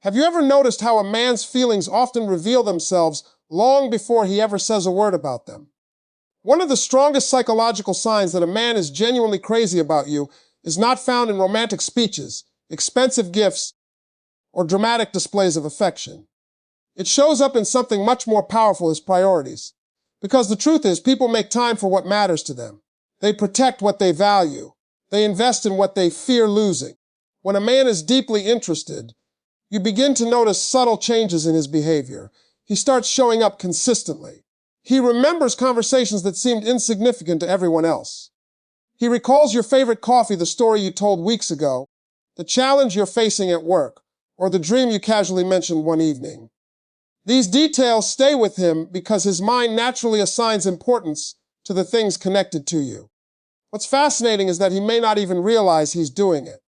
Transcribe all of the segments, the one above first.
Have you ever noticed how a man's feelings often reveal themselves long before he ever says a word about them? One of the strongest psychological signs that a man is genuinely crazy about you is not found in romantic speeches, expensive gifts, or dramatic displays of affection. It shows up in something much more powerful: his priorities. Because the truth is, people make time for what matters to them. They protect what they value. They invest in what they fear losing. When a man is deeply interested, you begin to notice subtle changes in his behavior. He starts showing up consistently. He remembers conversations that seemed insignificant to everyone else. He recalls your favorite coffee, the story you told weeks ago, the challenge you're facing at work, or the dream you casually mentioned one evening. These details stay with him because his mind naturally assigns importance to the things connected to you. What's fascinating is that he may not even realize he's doing it.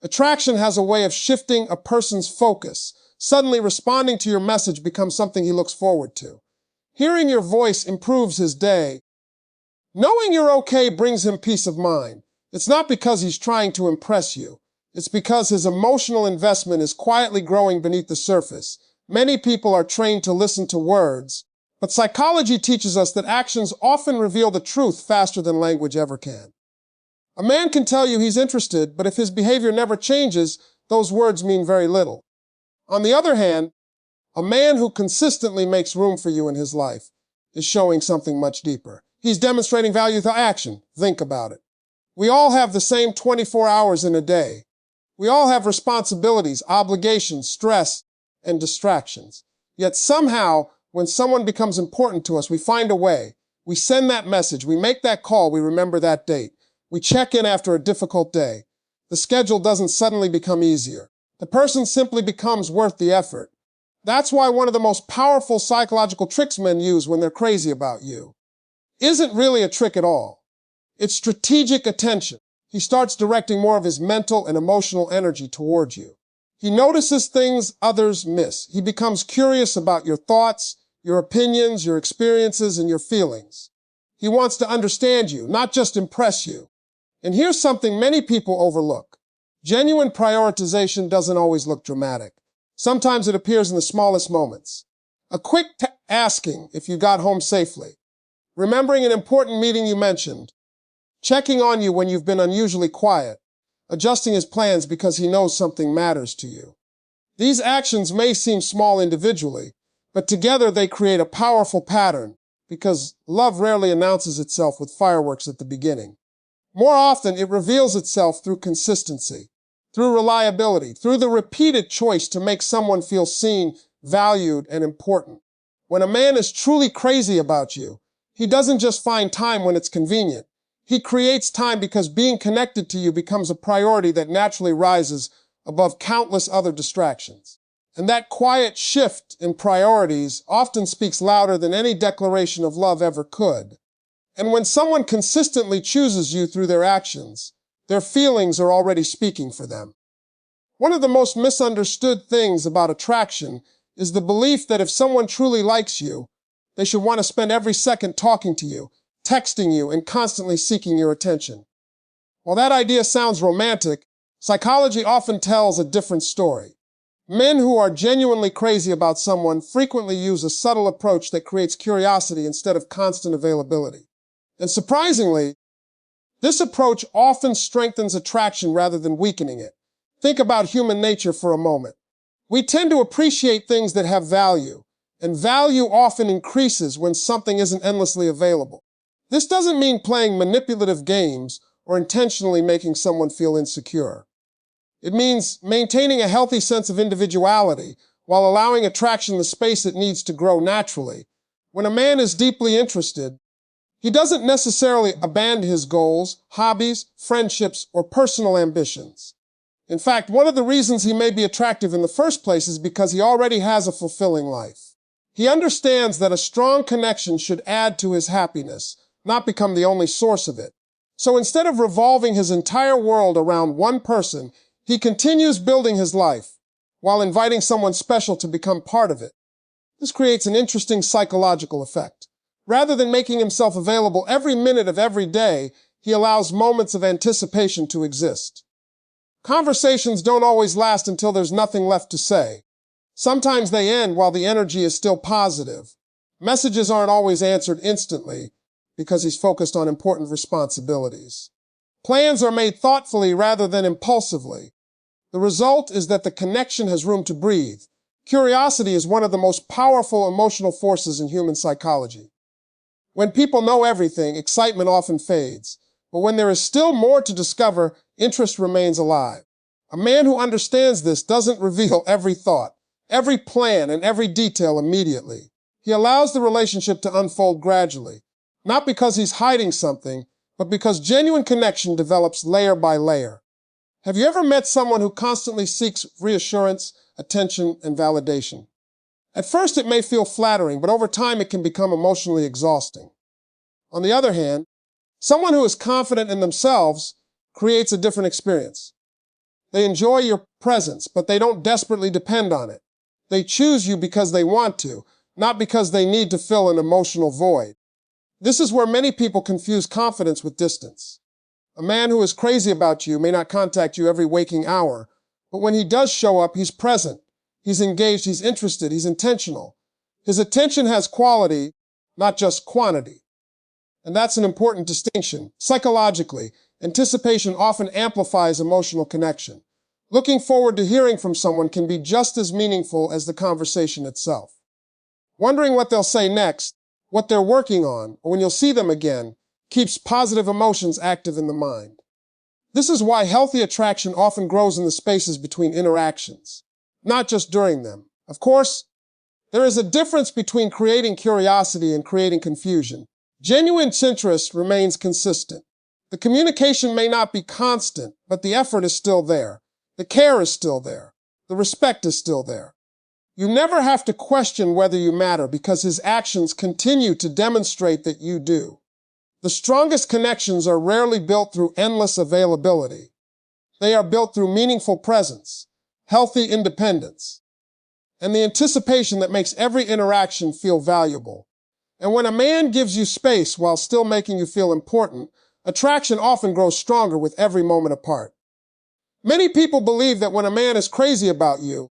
Attraction has a way of shifting a person's focus. Suddenly, responding to your message becomes something he looks forward to. Hearing your voice improves his day. Knowing you're okay brings him peace of mind. It's not because he's trying to impress you. It's because his emotional investment is quietly growing beneath the surface. Many people are trained to listen to words, but psychology teaches us that actions often reveal the truth faster than language ever can. A man can tell you he's interested, but if his behavior never changes, those words mean very little. On the other hand, a man who consistently makes room for you in his life is showing something much deeper. He's demonstrating value through action. Think about it. We all have the same 24 hours in a day. We all have responsibilities, obligations, stress, and distractions. Yet somehow, when someone becomes important to us, we find a way. We send that message. We make that call. We remember that date. We check in after a difficult day. The schedule doesn't suddenly become easier. The person simply becomes worth the effort. That's why one of the most powerful psychological tricks men use when they're crazy about you isn't really a trick at all. It's strategic attention. He starts directing more of his mental and emotional energy towards you. He notices things others miss. He becomes curious about your thoughts, your opinions, your experiences, and your feelings. He wants to understand you, not just impress you. And here's something many people overlook. Genuine prioritization doesn't always look dramatic. Sometimes it appears in the smallest moments. A quick asking if you got home safely, remembering an important meeting you mentioned, checking on you when you've been unusually quiet, adjusting his plans because he knows something matters to you. These actions may seem small individually, but together they create a powerful pattern because love rarely announces itself with fireworks at the beginning. More often, it reveals itself through consistency, through reliability, through the repeated choice to make someone feel seen, valued, and important. When a man is truly crazy about you, he doesn't just find time when it's convenient. He creates time because being connected to you becomes a priority that naturally rises above countless other distractions. And that quiet shift in priorities often speaks louder than any declaration of love ever could. And when someone consistently chooses you through their actions, their feelings are already speaking for them. One of the most misunderstood things about attraction is the belief that if someone truly likes you, they should want to spend every second talking to you, texting you, and constantly seeking your attention. While that idea sounds romantic, psychology often tells a different story. Men who are genuinely crazy about someone frequently use a subtle approach that creates curiosity instead of constant availability. And surprisingly, this approach often strengthens attraction rather than weakening it. Think about human nature for a moment. We tend to appreciate things that have value, and value often increases when something isn't endlessly available. This doesn't mean playing manipulative games or intentionally making someone feel insecure. It means maintaining a healthy sense of individuality while allowing attraction the space it needs to grow naturally. When a man is deeply interested, he doesn't necessarily abandon his goals, hobbies, friendships, or personal ambitions. In fact, one of the reasons he may be attractive in the first place is because he already has a fulfilling life. He understands that a strong connection should add to his happiness, not become the only source of it. So instead of revolving his entire world around one person, he continues building his life while inviting someone special to become part of it. This creates an interesting psychological effect. Rather than making himself available every minute of every day, he allows moments of anticipation to exist. Conversations don't always last until there's nothing left to say. Sometimes they end while the energy is still positive. Messages aren't always answered instantly because he's focused on important responsibilities. Plans are made thoughtfully rather than impulsively. The result is that the connection has room to breathe. Curiosity is one of the most powerful emotional forces in human psychology. When people know everything, excitement often fades. But when there is still more to discover, interest remains alive. A man who understands this doesn't reveal every thought, every plan, and every detail immediately. He allows the relationship to unfold gradually, not because he's hiding something, but because genuine connection develops layer by layer. Have you ever met someone who constantly seeks reassurance, attention, and validation? At first, it may feel flattering, but over time, it can become emotionally exhausting. On the other hand, someone who is confident in themselves creates a different experience. They enjoy your presence, but they don't desperately depend on it. They choose you because they want to, not because they need to fill an emotional void. This is where many people confuse confidence with distance. A man who is crazy about you may not contact you every waking hour, but when he does show up, he's present. He's engaged, he's interested, he's intentional. His attention has quality, not just quantity. And that's an important distinction. Psychologically, anticipation often amplifies emotional connection. Looking forward to hearing from someone can be just as meaningful as the conversation itself. Wondering what they'll say next, what they're working on, or when you'll see them again, keeps positive emotions active in the mind. This is why healthy attraction often grows in the spaces between interactions, not just during them. Of course, there is a difference between creating curiosity and creating confusion. Genuine interest remains consistent. The communication may not be constant, but the effort is still there. The care is still there. The respect is still there. You never have to question whether you matter because his actions continue to demonstrate that you do. The strongest connections are rarely built through endless availability. They are built through meaningful presence, healthy independence, and the anticipation that makes every interaction feel valuable. And when a man gives you space while still making you feel important, attraction often grows stronger with every moment apart. Many people believe that when a man is crazy about you,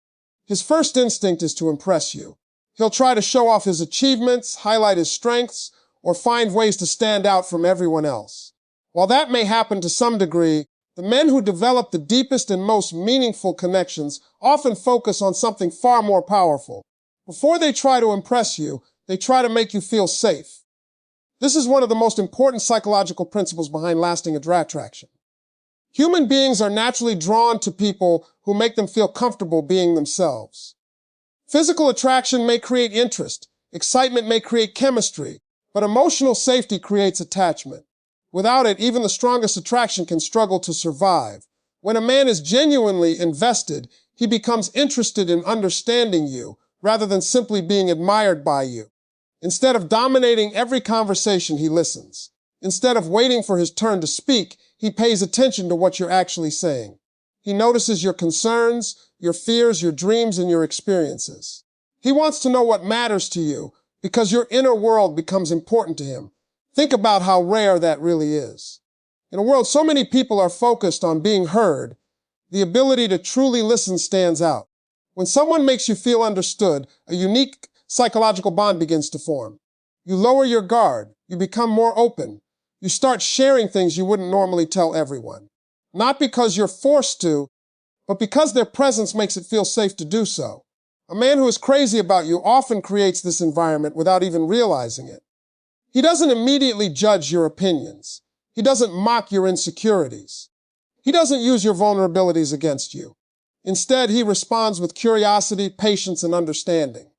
his first instinct is to impress you. He'll try to show off his achievements, highlight his strengths, or find ways to stand out from everyone else. While that may happen to some degree, the men who develop the deepest and most meaningful connections often focus on something far more powerful. Before they try to impress you, they try to make you feel safe. This is one of the most important psychological principles behind lasting attraction. Human beings are naturally drawn to people who make them feel comfortable being themselves. Physical attraction may create interest, excitement may create chemistry, but emotional safety creates attachment. Without it, even the strongest attraction can struggle to survive. When a man is genuinely invested, he becomes interested in understanding you rather than simply being admired by you. Instead of dominating every conversation, he listens. Instead of waiting for his turn to speak, he pays attention to what you're actually saying. He notices your concerns, your fears, your dreams, and your experiences. He wants to know what matters to you because your inner world becomes important to him. Think about how rare that really is. In a world so many people are focused on being heard, the ability to truly listen stands out. When someone makes you feel understood, a unique psychological bond begins to form. You lower your guard. You become more open. You start sharing things you wouldn't normally tell everyone. Not because you're forced to, but because their presence makes it feel safe to do so. A man who is crazy about you often creates this environment without even realizing it. He doesn't immediately judge your opinions. He doesn't mock your insecurities. He doesn't use your vulnerabilities against you. Instead, he responds with curiosity, patience, and understanding.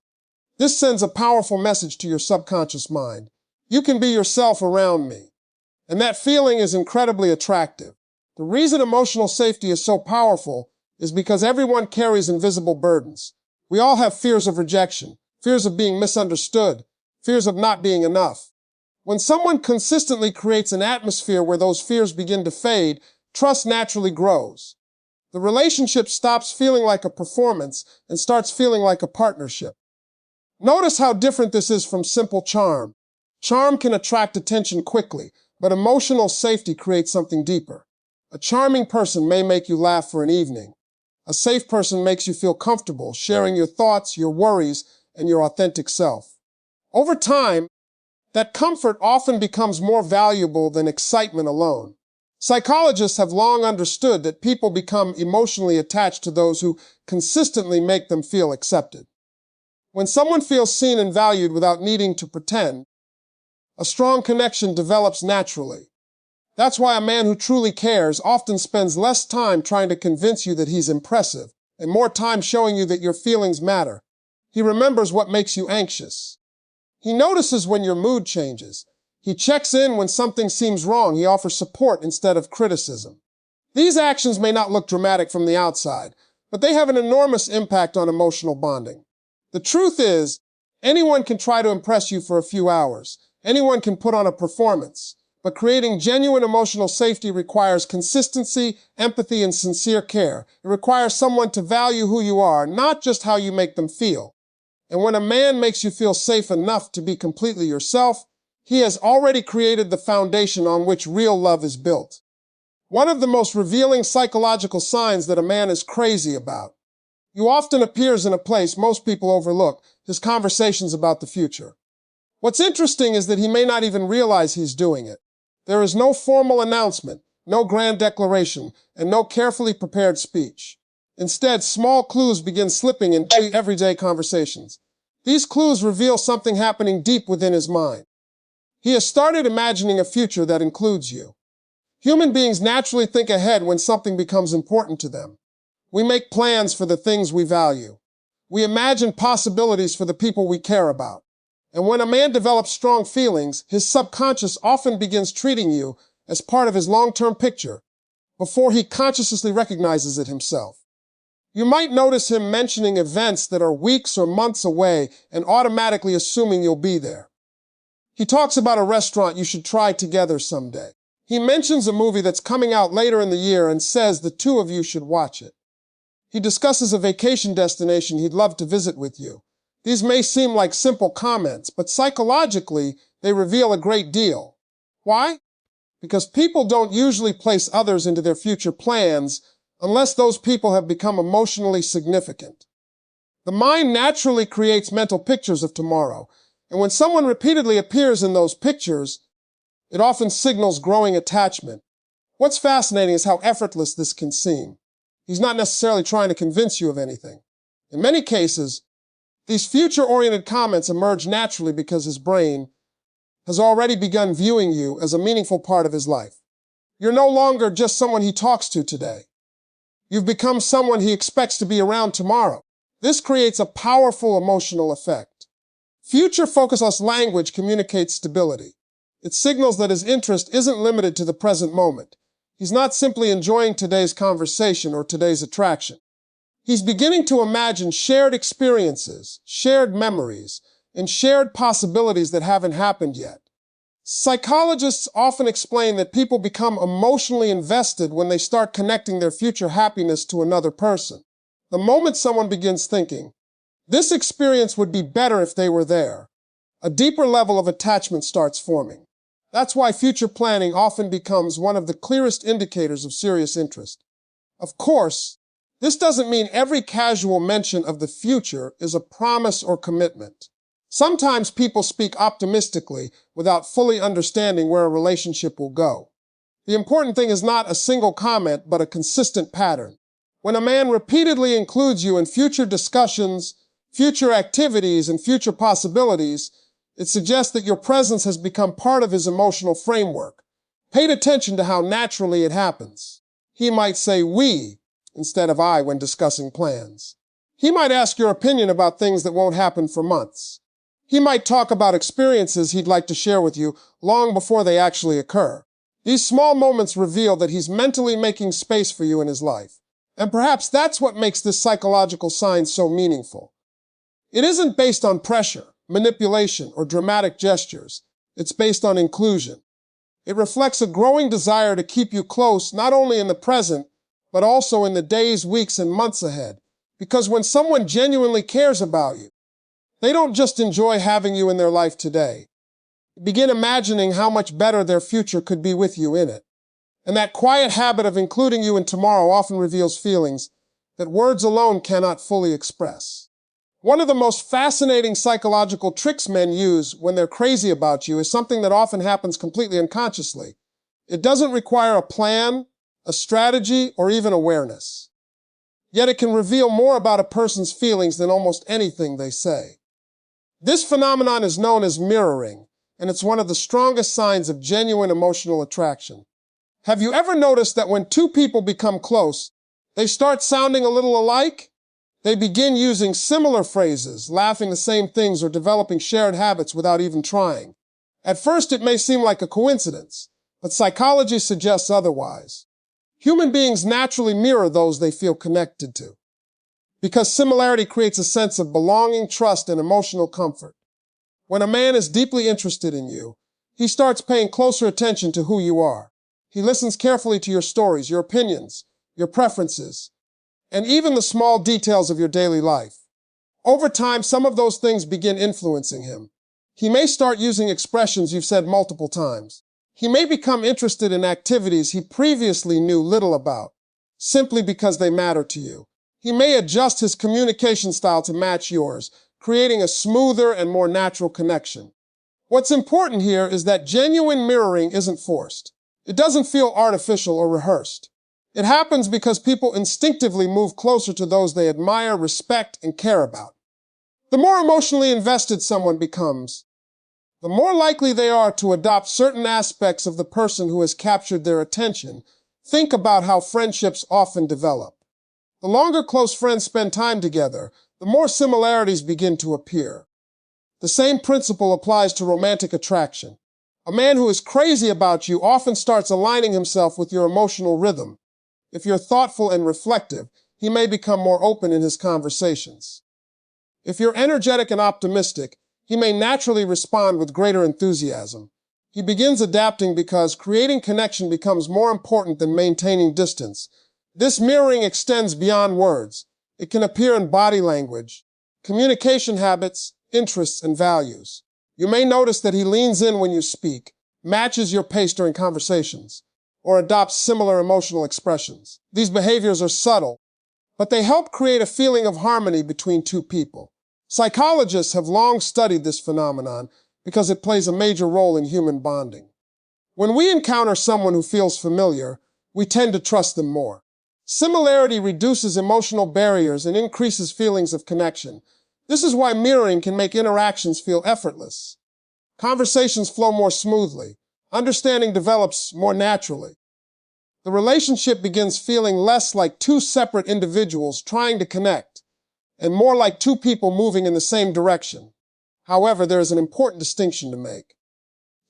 This sends a powerful message to your subconscious mind. You can be yourself around me. And that feeling is incredibly attractive. The reason emotional safety is so powerful is because everyone carries invisible burdens. We all have fears of rejection, fears of being misunderstood, fears of not being enough. When someone consistently creates an atmosphere where those fears begin to fade, trust naturally grows. The relationship stops feeling like a performance and starts feeling like a partnership. Notice how different this is from simple charm. Charm can attract attention quickly, but emotional safety creates something deeper. A charming person may make you laugh for an evening. A safe person makes you feel comfortable sharing your thoughts, your worries, and your authentic self. Over time, that comfort often becomes more valuable than excitement alone. Psychologists have long understood that people become emotionally attached to those who consistently make them feel accepted. When someone feels seen and valued without needing to pretend, a strong connection develops naturally. That's why a man who truly cares often spends less time trying to convince you that he's impressive and more time showing you that your feelings matter. He remembers what makes you anxious. He notices when your mood changes. He checks in when something seems wrong. He offers support instead of criticism. These actions may not look dramatic from the outside, but they have an enormous impact on emotional bonding. The truth is, anyone can try to impress you for a few hours. Anyone can put on a performance. But creating genuine emotional safety requires consistency, empathy, and sincere care. It requires someone to value who you are, not just how you make them feel. And when a man makes you feel safe enough to be completely yourself, he has already created the foundation on which real love is built. One of the most revealing psychological signs that a man is crazy about. He often appears in a place most people overlook, his conversations about the future. What's interesting is that he may not even realize he's doing it. There is no formal announcement, no grand declaration, and no carefully prepared speech. Instead, small clues begin slipping into everyday conversations. These clues reveal something happening deep within his mind. He has started imagining a future that includes you. Human beings naturally think ahead when something becomes important to them. We make plans for the things we value. We imagine possibilities for the people we care about. And when a man develops strong feelings, his subconscious often begins treating you as part of his long-term picture before he consciously recognizes it himself. You might notice him mentioning events that are weeks or months away and automatically assuming you'll be there. He talks about a restaurant you should try together someday. He mentions a movie that's coming out later in the year and says the two of you should watch it. He discusses a vacation destination he'd love to visit with you. These may seem like simple comments, but psychologically, they reveal a great deal. Why? Because people don't usually place others into their future plans unless those people have become emotionally significant. The mind naturally creates mental pictures of tomorrow, and when someone repeatedly appears in those pictures, it often signals growing attachment. What's fascinating is how effortless this can seem. He's not necessarily trying to convince you of anything. In many cases, these future-oriented comments emerge naturally because his brain has already begun viewing you as a meaningful part of his life. You're no longer just someone he talks to today. You've become someone he expects to be around tomorrow. This creates a powerful emotional effect. Future-focused language communicates stability. It signals that his interest isn't limited to the present moment. He's not simply enjoying today's conversation or today's attraction. He's beginning to imagine shared experiences, shared memories, and shared possibilities that haven't happened yet. Psychologists often explain that people become emotionally invested when they start connecting their future happiness to another person. The moment someone begins thinking, this experience would be better if they were there, a deeper level of attachment starts forming. That's why future planning often becomes one of the clearest indicators of serious interest. Of course, this doesn't mean every casual mention of the future is a promise or commitment. Sometimes people speak optimistically without fully understanding where a relationship will go. The important thing is not a single comment, but a consistent pattern. When a man repeatedly includes you in future discussions, future activities, and future possibilities, it suggests that your presence has become part of his emotional framework. Pay attention to how naturally it happens. He might say we instead of I when discussing plans. He might ask your opinion about things that won't happen for months. He might talk about experiences he'd like to share with you long before they actually occur. These small moments reveal that he's mentally making space for you in his life. And perhaps that's what makes this psychological sign so meaningful. It isn't based on pressure, manipulation, or dramatic gestures. It's based on inclusion. It reflects a growing desire to keep you close not only in the present, but also in the days, weeks, and months ahead. Because when someone genuinely cares about you, they don't just enjoy having you in their life today. Begin imagining how much better their future could be with you in it. And that quiet habit of including you in tomorrow often reveals feelings that words alone cannot fully express. One of the most fascinating psychological tricks men use when they're crazy about you is something that often happens completely unconsciously. It doesn't require a plan, a strategy, or even awareness. Yet it can reveal more about a person's feelings than almost anything they say. This phenomenon is known as mirroring, and it's one of the strongest signs of genuine emotional attraction. Have you ever noticed that when two people become close, they start sounding a little alike? They begin using similar phrases, laughing the same things, or developing shared habits without even trying. At first, it may seem like a coincidence, but psychology suggests otherwise. Human beings naturally mirror those they feel connected to, because similarity creates a sense of belonging, trust, and emotional comfort. When a man is deeply interested in you, he starts paying closer attention to who you are. He listens carefully to your stories, your opinions, your preferences, and even the small details of your daily life. Over time, some of those things begin influencing him. He may start using expressions you've said multiple times. He may become interested in activities he previously knew little about, simply because they matter to you. He may adjust his communication style to match yours, creating a smoother and more natural connection. What's important here is that genuine mirroring isn't forced. It doesn't feel artificial or rehearsed. It happens because people instinctively move closer to those they admire, respect, and care about. The more emotionally invested someone becomes, the more likely they are to adopt certain aspects of the person who has captured their attention. Think about how friendships often develop. The longer close friends spend time together, the more similarities begin to appear. The same principle applies to romantic attraction. A man who is crazy about you often starts aligning himself with your emotional rhythm. If you're thoughtful and reflective, he may become more open in his conversations. If you're energetic and optimistic, he may naturally respond with greater enthusiasm. He begins adapting because creating connection becomes more important than maintaining distance. This mirroring extends beyond words. It can appear in body language, communication habits, interests, and values. You may notice that he leans in when you speak, matches your pace during conversations, or adopts similar emotional expressions. These behaviors are subtle, but they help create a feeling of harmony between two people. Psychologists have long studied this phenomenon because it plays a major role in human bonding. When we encounter someone who feels familiar, we tend to trust them more. Similarity reduces emotional barriers and increases feelings of connection. This is why mirroring can make interactions feel effortless. Conversations flow more smoothly. Understanding develops more naturally. The relationship begins feeling less like two separate individuals trying to connect, and more like two people moving in the same direction. However, there is an important distinction to make.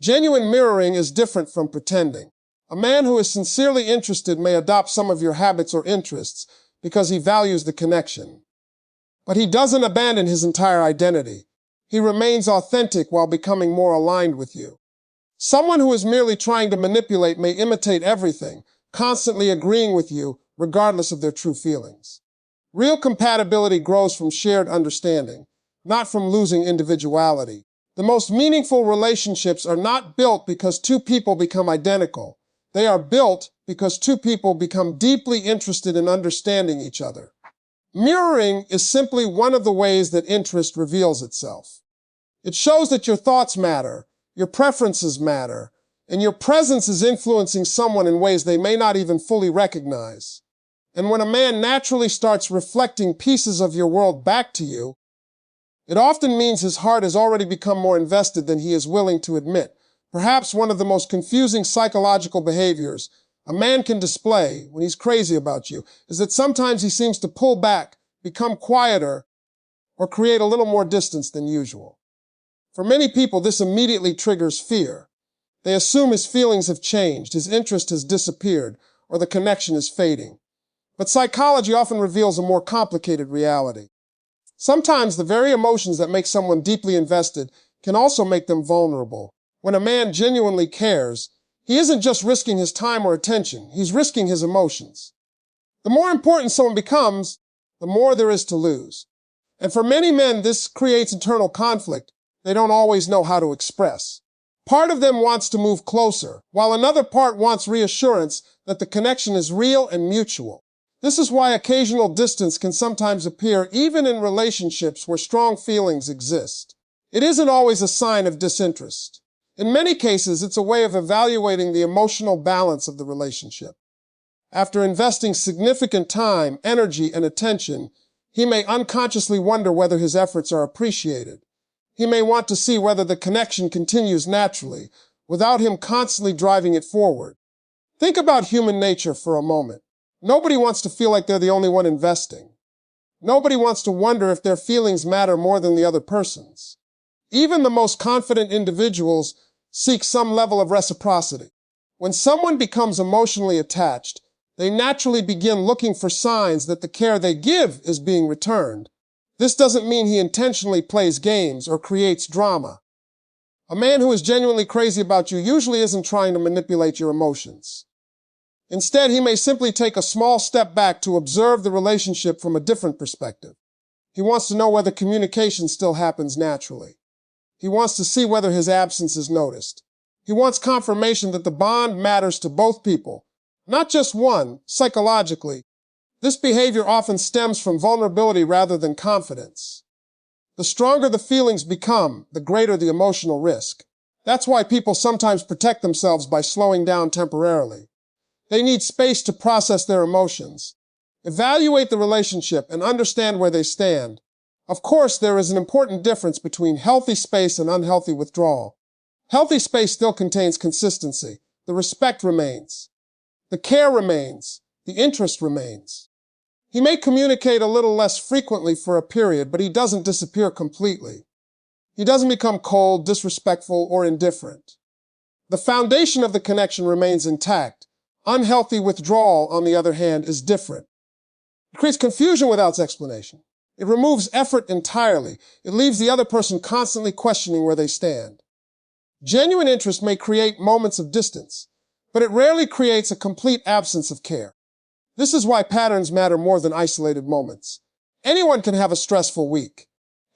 Genuine mirroring is different from pretending. A man who is sincerely interested may adopt some of your habits or interests because he values the connection. But he doesn't abandon his entire identity. He remains authentic while becoming more aligned with you. Someone who is merely trying to manipulate may imitate everything, constantly agreeing with you regardless of their true feelings. Real compatibility grows from shared understanding, not from losing individuality. The most meaningful relationships are not built because two people become identical. They are built because two people become deeply interested in understanding each other. Mirroring is simply one of the ways that interest reveals itself. It shows that your thoughts matter, your preferences matter, and your presence is influencing someone in ways they may not even fully recognize. And when a man naturally starts reflecting pieces of your world back to you, it often means his heart has already become more invested than he is willing to admit. Perhaps one of the most confusing psychological behaviors a man can display when he's crazy about you is that sometimes he seems to pull back, become quieter, or create a little more distance than usual. For many people, this immediately triggers fear. They assume his feelings have changed, his interest has disappeared, or the connection is fading. But psychology often reveals a more complicated reality. Sometimes the very emotions that make someone deeply invested can also make them vulnerable. When a man genuinely cares, he isn't just risking his time or attention, he's risking his emotions. The more important someone becomes, the more there is to lose. And for many men, this creates internal conflict they don't always know how to express. Part of them wants to move closer, while another part wants reassurance that the connection is real and mutual. This is why occasional distance can sometimes appear even in relationships where strong feelings exist. It isn't always a sign of disinterest. In many cases, it's a way of evaluating the emotional balance of the relationship. After investing significant time, energy, and attention, he may unconsciously wonder whether his efforts are appreciated. He may want to see whether the connection continues naturally, without him constantly driving it forward. Think about human nature for a moment. Nobody wants to feel like they're the only one investing. Nobody wants to wonder if their feelings matter more than the other person's. Even the most confident individuals seek some level of reciprocity. When someone becomes emotionally attached, they naturally begin looking for signs that the care they give is being returned. This doesn't mean he intentionally plays games or creates drama. A man who is genuinely crazy about you usually isn't trying to manipulate your emotions. Instead, he may simply take a small step back to observe the relationship from a different perspective. He wants to know whether communication still happens naturally. He wants to see whether his absence is noticed. He wants confirmation that the bond matters to both people, not just one, psychologically. This behavior often stems from vulnerability rather than confidence. The stronger the feelings become, the greater the emotional risk. That's why people sometimes protect themselves by slowing down temporarily. They need space to process their emotions. Evaluate the relationship and understand where they stand. Of course, there is an important difference between healthy space and unhealthy withdrawal. Healthy space still contains consistency. The respect remains. The care remains. The interest remains. He may communicate a little less frequently for a period, but he doesn't disappear completely. He doesn't become cold, disrespectful, or indifferent. The foundation of the connection remains intact. Unhealthy withdrawal, on the other hand, is different. It creates confusion without explanation. It removes effort entirely. It leaves the other person constantly questioning where they stand. Genuine interest may create moments of distance, but it rarely creates a complete absence of care. This is why patterns matter more than isolated moments. Anyone can have a stressful week.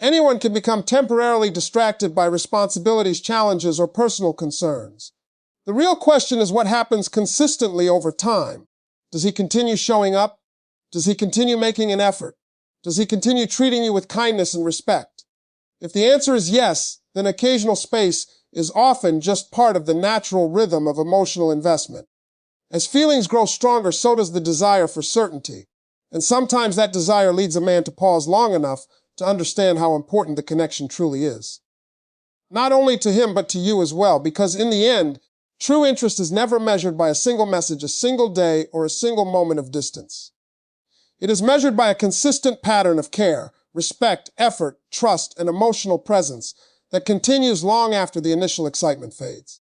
Anyone can become temporarily distracted by responsibilities, challenges, or personal concerns. The real question is what happens consistently over time. Does he continue showing up? Does he continue making an effort? Does he continue treating you with kindness and respect? If the answer is yes, then occasional space is often just part of the natural rhythm of emotional investment. As feelings grow stronger, so does the desire for certainty. And sometimes that desire leads a man to pause long enough to understand how important the connection truly is. Not only to him, but to you as well, because in the end, true interest is never measured by a single message, a single day, or a single moment of distance. It is measured by a consistent pattern of care, respect, effort, trust, and emotional presence that continues long after the initial excitement fades.